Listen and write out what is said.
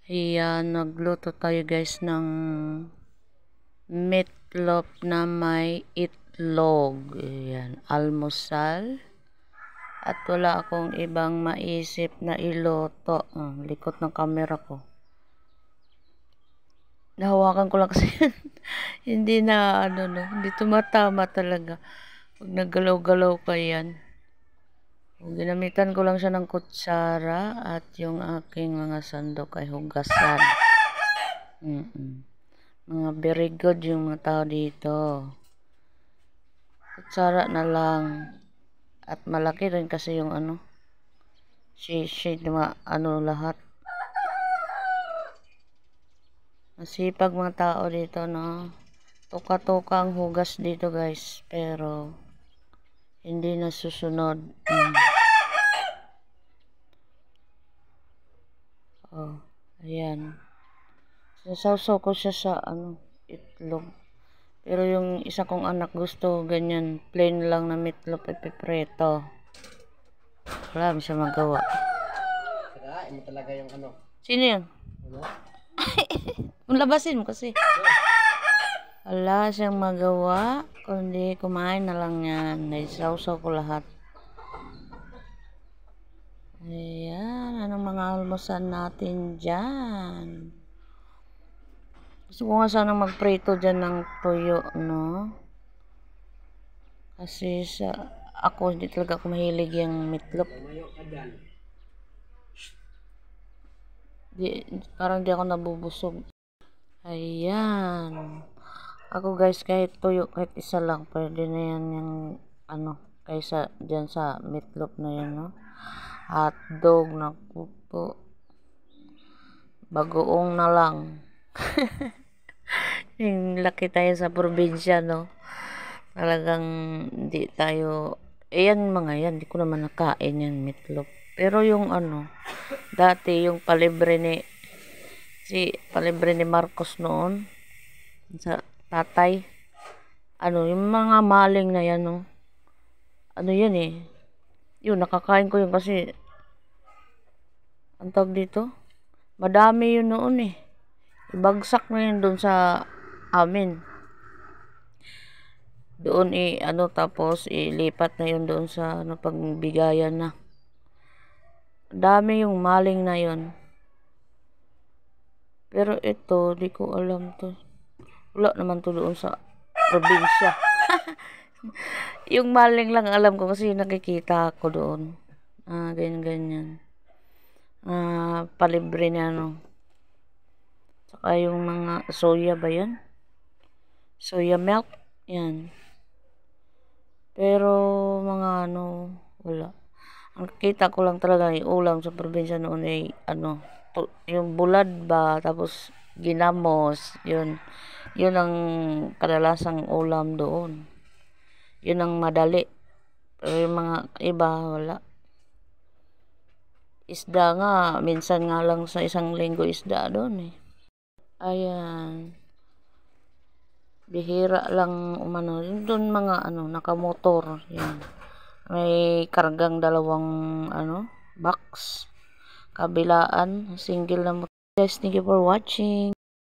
Ayan, nagluto tayo guys ng meatloaf na may itlog. Ayan, almusal. At wala akong ibang maisip na iluto. Likot ng camera ko. Nahawakan ko lang kasi hindi na hindi tumatama talaga. Pag naggalaw-galaw ka yan. Ginamitan ko lang siya ng kutsara at yung aking mga sandok ay hugasan. Mga very good yung mga tao dito. Kutsara na lang. At malaki rin kasi yung shade lahat. Masipag mga tao dito, no? Tuka-tuka ang hugas dito guys. Pero hindi nasusunod. Oh, ayan. Sasawsaw ko siya sa itlog. Pero yung isa kong anak gusto ganyan, plain lang na meatloaf ipipreto. Wala mo siya magawa. Saka mo talaga yung Sino yun? Labasin mo kasi. Wala siyang magawa, kundi kumain na lang yan. Naisawsaw ko lahat. Ayan, anong mga almusan natin dyan? Gusto ko nga sana magprito dyan ng tuyo, no? Kasi ako, hindi talaga ako mahilig yung meatloaf. Parang di ako nabubusog. Ayan. Ako guys, kahit tuyo, kahit isa lang, pwede na yan yung kaysa dyan sa meatloaf na yan, no? Hotdog na pupo. Bagoong na lang. Yung laki tayo sa probinsya, no? Talagang hindi tayo, ayan mga yan, hindi ko naman nakain yan meatloaf. Pero yung dati yung palibre ni Marcos noon, sa tatay, yung mga maling na yan, no? Yan yun, nakakain ko yun kasi, ang tawag dito, madami yun noon ibagsak na yun doon sa amin. Doon tapos ilipat na yun doon sa pagbigayan na. Dami yung maling na yun. Pero ito, di ko alam to. Wala naman to doon sa probinsya. Yung maling lang alam ko kasi nakikita ako doon. Ganyan. Palibre na Saka yung mga soya ba yan? Soya milk. Yan. Pero mga wala. Ang kita ko lang talaga yung ulam sa probinsya noon ay yung bulad ba, tapos ginamos, yun ang kadalasang ulam doon. Yun ang madali. Pero yung mga iba, wala. Isda nga, minsan nga lang sa isang linggo isda doon Ayan. Bihira lang doon mga nakamotor. Yan. May kargang dalawang box. Kabilaan, single na motor. Guys, thank you for watching.